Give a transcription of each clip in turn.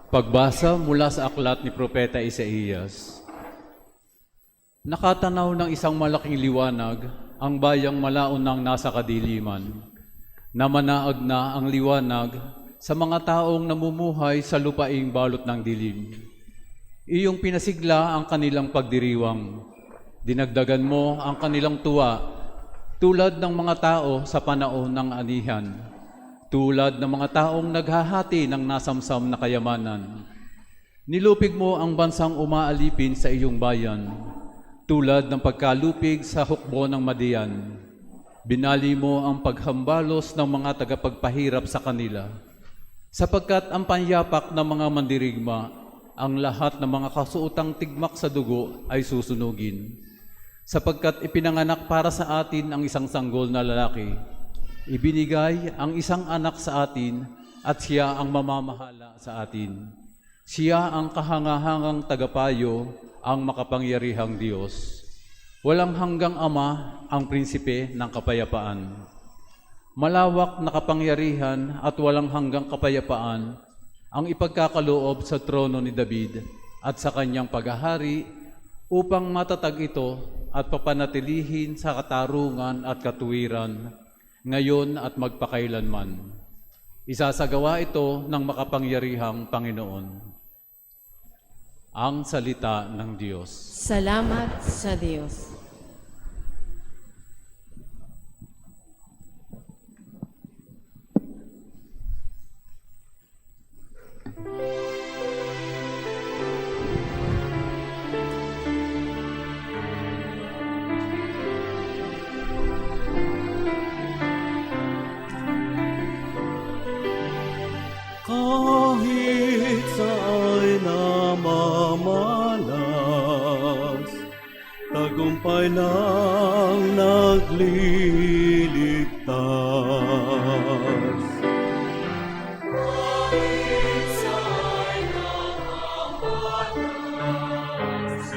Pagbasa mula sa aklat ni Propeta Isaías. Nakatanaw ng isang malaking liwanag ang bayang malaunang nasa kadiliman, na manaag na ang liwanag sa mga taong namumuhay sa lupaing balot ng dilim. Iyong pinasigla ang kanilang pagdiriwang, dinagdagan mo ang kanilang tuwa, tulad ng mga tao sa panahon ng anihan. Tulad ng mga taong naghahati ng nasamsam na kayamanan. Nilupig mo ang bansang umaalipin sa iyong bayan, tulad ng pagkalupig sa hukbo ng Madian. Binali mo ang paghambalos ng mga tagapagpahirap sa kanila, sapagkat ang panyapak ng mga mandirigma, ang lahat ng mga kasuotang tigmak sa dugo ay susunugin. Sapagkat ipinanganak para sa atin ang isang sanggol na lalaki, ibinigay ang isang anak sa atin at siya ang mamamahala sa atin. Siya ang kahangahangang tagapayo, ang makapangyarihang Diyos. Walang hanggang Ama ang prinsipe ng kapayapaan. Malawak na kapangyarihan at walang hanggang kapayapaan ang ipagkakaloob sa trono ni David at sa kanyang paghahari upang matatag ito at papanatilihin sa katarungan at katuwiran ngayon at magpakailanman. Isasagawa ito ng makapangyarihang Panginoon. Ang salita ng Diyos. Salamat sa Diyos. Kahit sa'y namamalas, tagumpay lang nagliligtas. Kahit sa'y namamalas,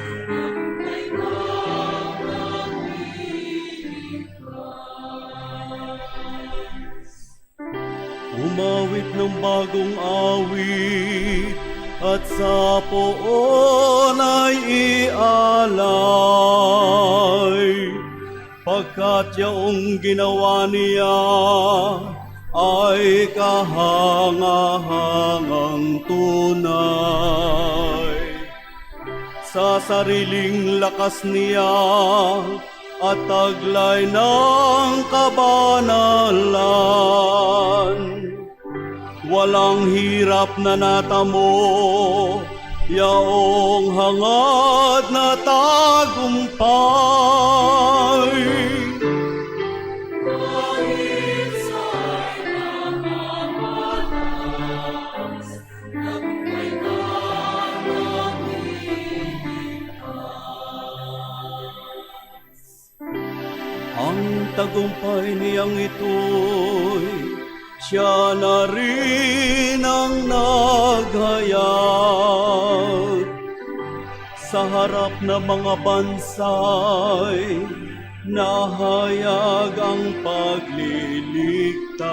tagumpay lang nagliligtas. Umawit ng bagong awit at sa poon ay ialay, pagkat yaong ginawa niya ay kahangahangang tunay. Sa sariling lakas niya at taglay ng kabanalan, walang hirap na natamo, yaong hangad na tagumpay. Kahit sa'y namamalas, tagumpay na nagliligtas. Ang tagumpay niyang ito'y siya na rin ang naghayag sa harap ng mga bansay, nahayag ang pagliligtas.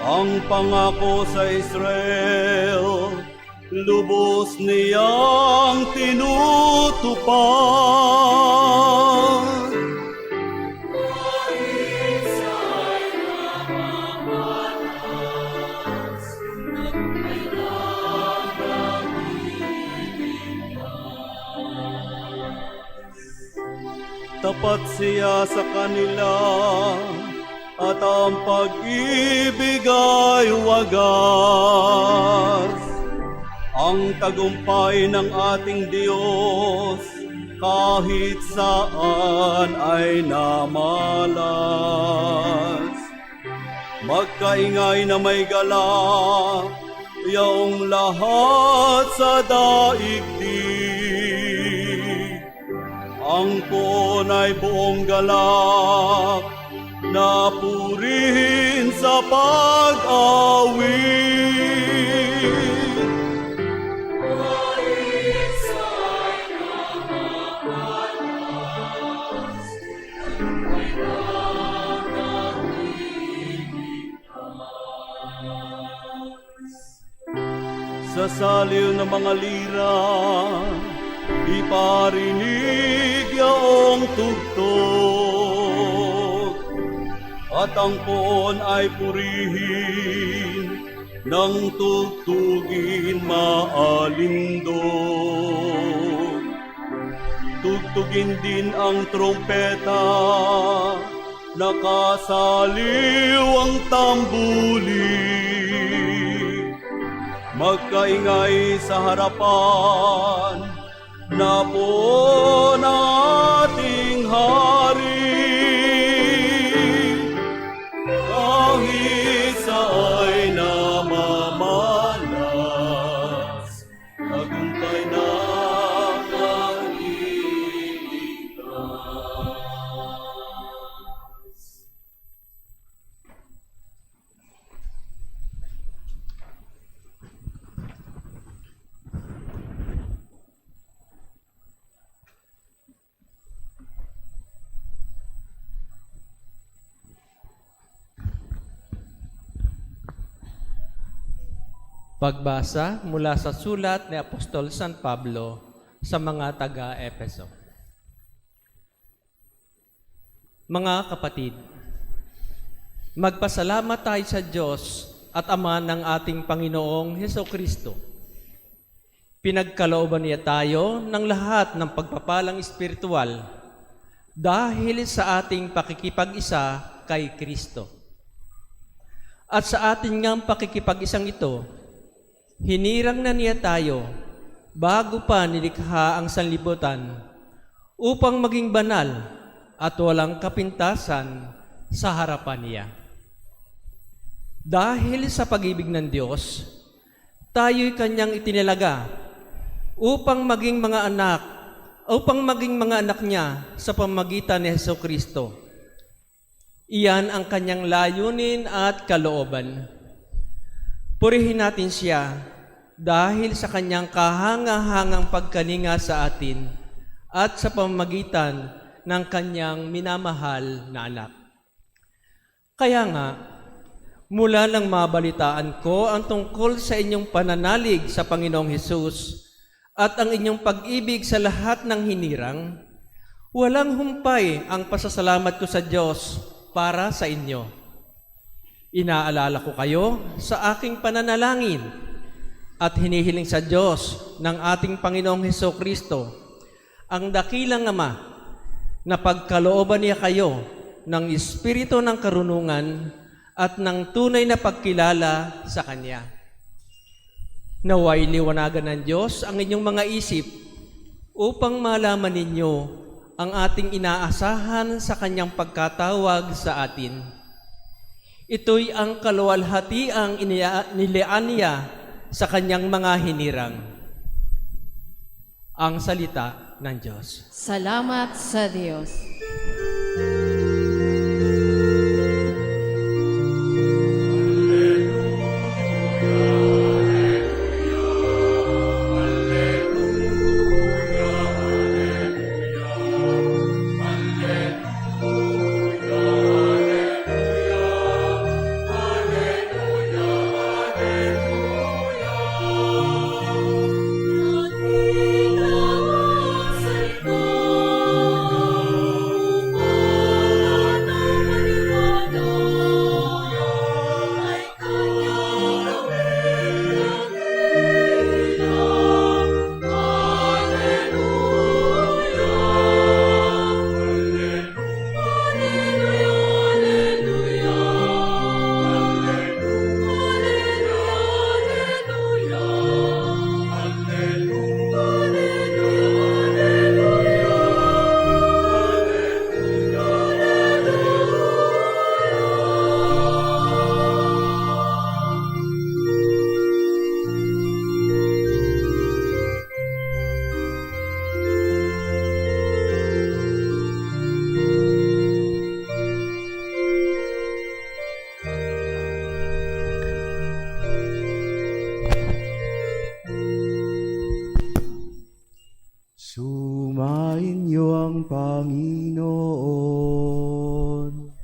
Ang pangako sa Israel, lubos niyang tinutupad. Tapat siya sa kanila at ang pag-ibig ay wagas. Ang tagumpay ng ating Diyos kahit saan ay namalas. Magkaingay na may galak, yaong lahat sa daigdig. Ang puon ay buong galak, na purihin sa pag-awit. Kahit sa'y namamalas, tagumpay lang nagliligtas. sa saliw ng mga lira, iparinig yaong tugtog, at ang poon ay purihin ng tugtugin maalindog. Tugtugin din ang trompeta, nakasaliw ang tambuli. Magkaingay sa harapan na po nating hari. Kahit sa'y namamalas, tagumpay na ang iligtas. Pagbasa mula sa sulat ni Apostol San Pablo sa mga taga-Efeso. Mga kapatid, magpasalamat tayo sa Diyos at Ama ng ating Panginoong Hesukristo. Pinagkalooban niya tayo ng lahat ng pagpapalang espiritual dahil sa ating pakikipag-isa kay Kristo. At sa ating ngang pakikipag-isang ito, hinirang na niya tayo bago pa nilikha ang sanlibutan upang maging banal at walang kapintasan sa harapan niya. Dahil sa pag-ibig ng Diyos, tayo'y kanyang itinilaga upang maging mga anak niya sa pamamagitan ni Hesukristo. Iyan ang kanyang layunin at kalooban. Purihin natin siya dahil sa kanyang kahanga-hangang pagkalinga sa atin at sa pamamagitan ng kanyang minamahal na anak. Kaya nga, mula nang mabalitaan ko ang tungkol sa inyong pananalig sa Panginoong Hesus at ang inyong pag-ibig sa lahat ng hinirang, walang humpay ang pasasalamat ko sa Diyos para sa inyo. Inaalala ko kayo sa aking pananalangin at hinihiling sa Diyos ng ating Panginoong Hesukristo, ang dakilang Ama, na pagkalooban niya kayo ng espiritu ng karunungan at ng tunay na pagkilala sa Kanya. Naway liwanagan ng Diyos ang inyong mga isip upang malaman ninyo ang ating inaasahan sa Kanyang pagkatawag sa atin. Ito'y ang kaluwalhatiang nilaan niya sa kanyang mga hinirang. Ang salita ng Diyos. Salamat sa Diyos.